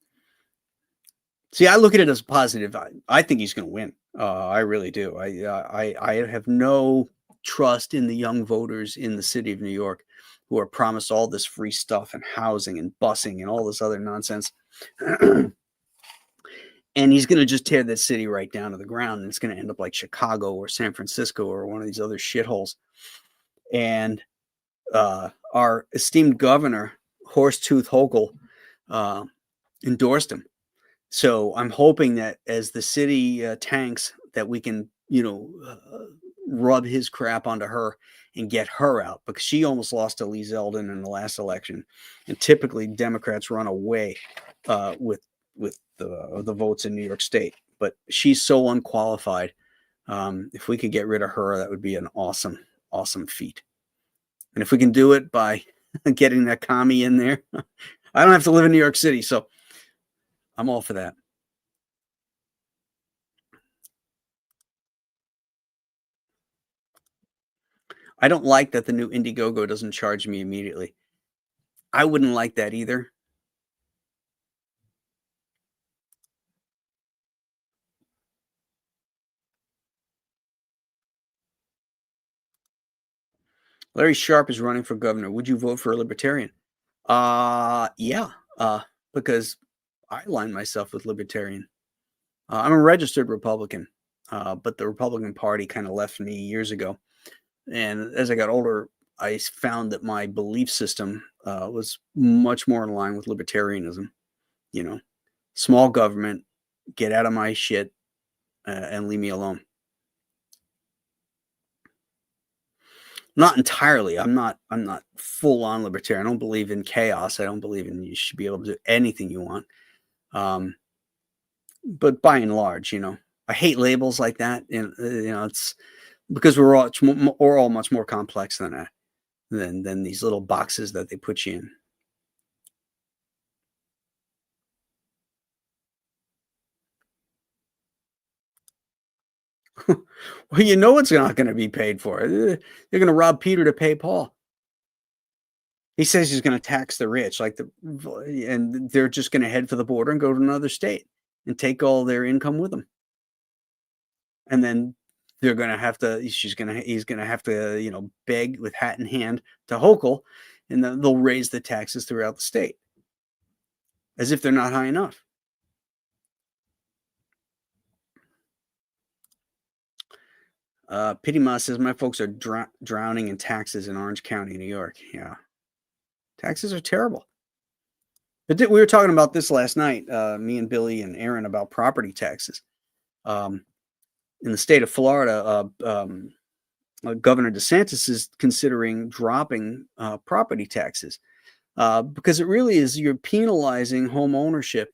See, I look at it as positive. I think he's going to win. I really do. I have no trust in the young voters in the city of New York who are promised all this free stuff and housing and busing and all this other nonsense. And he's going to just tear that city right down to the ground. And it's going to end up like Chicago or San Francisco or one of these other shitholes. And our esteemed governor, Horsetooth Hochul, endorsed him. So I'm hoping that as the city tanks, that we can, rub his crap onto her and get her out, because she almost lost to Lee Zeldin in the last election. And typically Democrats run away with the votes in New York State. But she's so unqualified. If we could get rid of her, that would be an awesome, awesome feat. And if we can do it by getting that commie in there, I don't have to live in New York City, so I'm all for that. I don't like that the new Indiegogo doesn't charge me immediately. I wouldn't like that either. Larry Sharp is running for governor. Would you vote for a libertarian? Yeah, because I align myself with libertarian. I'm a registered Republican, but the Republican Party kind of left me years ago. And as I got older, I found that my belief system was much more in line with libertarianism. Small government, get out of my shit, and leave me alone. Not entirely. I'm not full on libertarian. I don't believe in chaos. I don't believe in you should be able to do anything you want. But by and large, I hate labels like that. And it's because we're all much more complex than that, than these little boxes that they put you in. Well, it's not going to be paid for. They're going to rob Peter to pay Paul. He says he's going to tax the rich, and they're just going to head for the border and go to another state and take all their income with them. And then they're going to have to. He's going to have to, beg with hat in hand to Hochul, and then they'll raise the taxes throughout the state, as if they're not high enough. Pity Ma says my folks are drowning in taxes in Orange County, New York. Yeah, taxes are terrible. But we were talking about this last night, me and Billy and Aaron, about property taxes. In the state of Florida, Governor DeSantis is considering dropping property taxes because it really is, you're penalizing home ownership,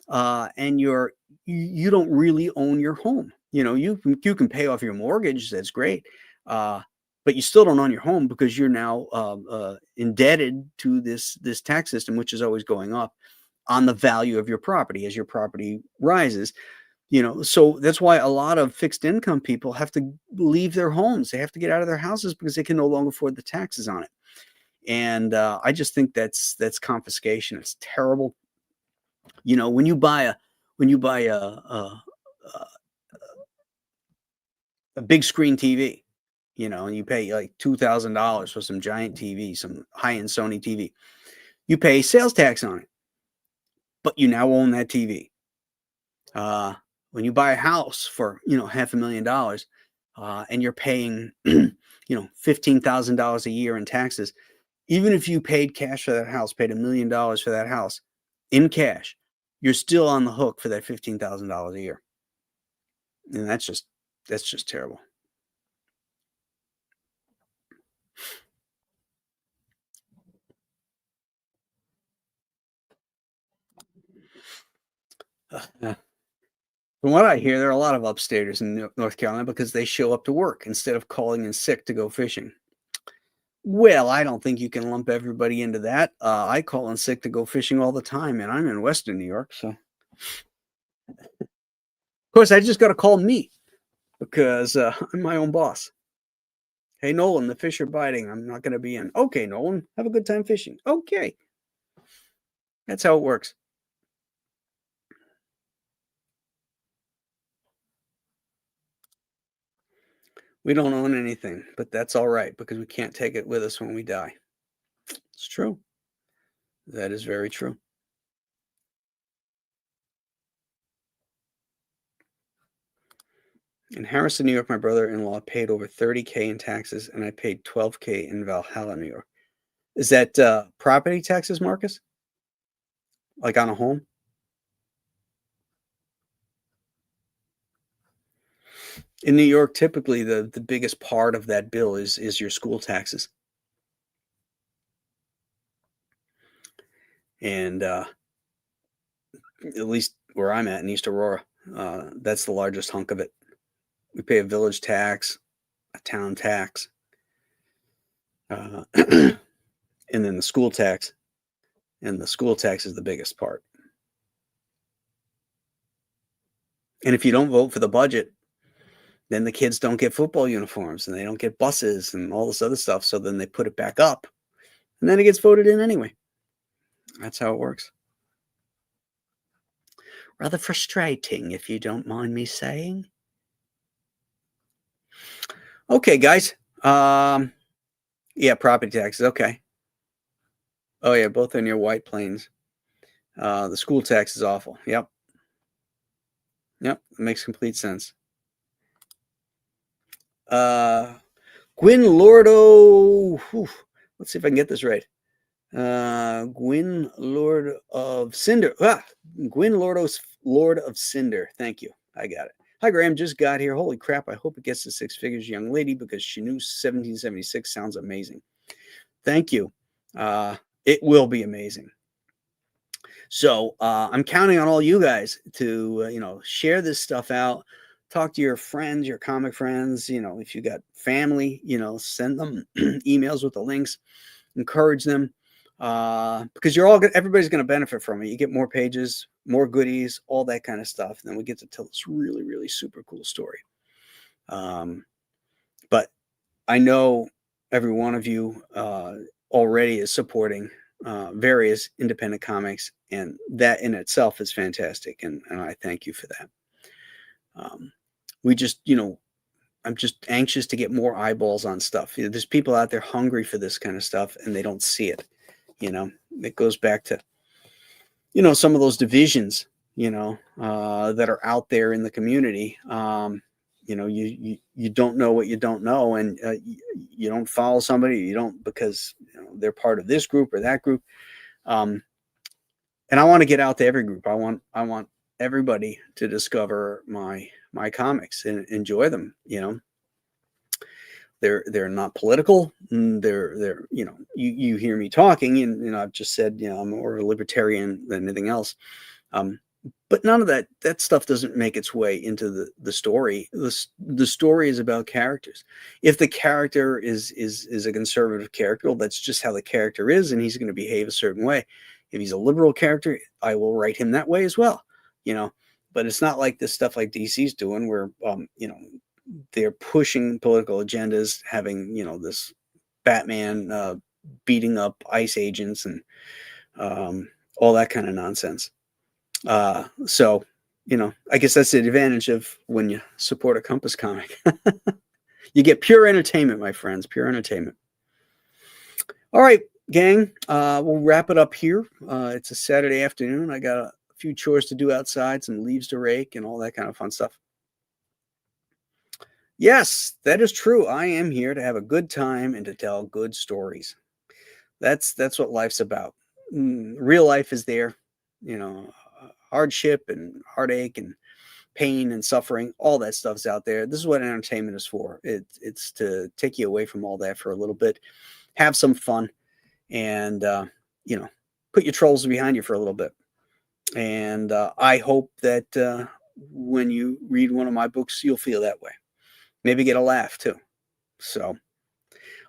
and you don't really own your home. You can pay off your mortgage. That's great. But you still don't own your home because you're now indebted to this tax system, which is always going up on the value of your property as your property rises. So that's why a lot of fixed income people have to leave their homes. They have to get out of their houses because they can no longer afford the taxes on it. And I just think that's confiscation. It's terrible. When you buy a big screen TV, and you pay like $2,000 for some giant TV, some high-end Sony TV, you pay sales tax on it, but you now own that TV. When you buy a house for $500,000, and you're paying $15,000 a year in taxes, even if you paid cash for that house, paid $1 million for that house in cash, you're still on the hook for that $15,000 a year, and that's just terrible. From what I hear, there are a lot of upstaters in North Carolina because they show up to work instead of calling in sick to go fishing. Well, I don't think you can lump everybody into that. I call in sick to go fishing all the time, and I'm in Western New York. So, of course, I just got to call me because I'm my own boss. Hey, Nolan, the fish are biting. I'm not going to be in. Okay, Nolan, have a good time fishing. Okay. That's how it works. We don't own anything, but that's all right because we can't take it with us when we die. It's true. That is very true. In Harrison, New York, my brother-in-law paid over $30K in taxes, and I paid $12K in Valhalla, New York. Is that property taxes, Marcus? Like on a home? In New York, typically the biggest part of that bill is your school taxes. And at least where I'm at in East Aurora, that's the largest hunk of it. We pay a village tax, a town tax, and then the school tax. And the school tax is the biggest part. And if you don't vote for the budget, then the kids don't get football uniforms and they don't get buses and all this other stuff. So then they put it back up and then it gets voted in anyway. That's how it works. Rather frustrating, if you don't mind me saying. Okay, guys. Yeah, property taxes. Okay. Oh, yeah, both are near White Plains. The school tax is awful. Yep. Yep, it makes complete sense. Gwyn Lordo. Whew, let's see if I can get this right. Gwyn Lord of Cinder. Gwyn Lord of Cinder. Thank you. I got it. Hi, Graham. Just got here. Holy crap. I hope it gets to 6 figures, young lady, because Chenoo 1776 sounds amazing. Thank you. It will be amazing. So I'm counting on all you guys to, share this stuff out. Talk to your friends, your comic friends. If you got family, send them emails with the links. Encourage them because everybody's going to benefit from it. You get more pages, more goodies, all that kind of stuff. And then we get to tell this really, really super cool story. But I know every one of you already is supporting various independent comics, and that in itself is fantastic. And I thank you for that. We just, I'm just anxious to get more eyeballs on stuff. There's people out there hungry for this kind of stuff and they don't see it. It goes back to, some of those divisions, that are out there in the community. You don't know what you don't know, and you don't follow somebody. You don't because they're part of this group or that group. And I want to get out to every group. I want everybody to discover my comics and enjoy them. They're not political. They're you hear me talking, and I've just said I'm more of a libertarian than anything else. But none of that stuff doesn't make its way into the story. The story is about characters. If the character is a conservative character, well, that's just how the character is, and he's going to behave a certain way. If he's a liberal character, I will write him that way as well. But it's not like this stuff like DC's doing, where they're pushing political agendas, having this Batman beating up ICE agents and all that kind of nonsense. So I guess that's the advantage of when you support a Compass comic. You get pure entertainment, my friends, pure entertainment. All right, gang, we'll wrap it up here. It's a Saturday afternoon. I got a few chores to do outside, some leaves to rake, and all that kind of fun stuff. Yes, that is true. I am here to have a good time and to tell good stories. That's what life's about. Real life is there, hardship and heartache and pain and suffering. All that stuff's out there. This is what entertainment is for. It's to take you away from all that for a little bit, have some fun, and put your trolls behind you for a little bit. And I hope that when you read one of my books, you'll feel that way. Maybe get a laugh too. So,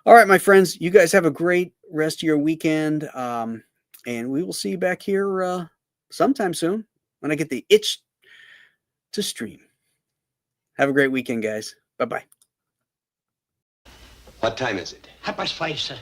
all right, my friends, you guys have a great rest of your weekend. And we will see you back here sometime soon when I get the itch to stream. Have a great weekend, guys. Bye-bye. What time is it? 5:30, sir.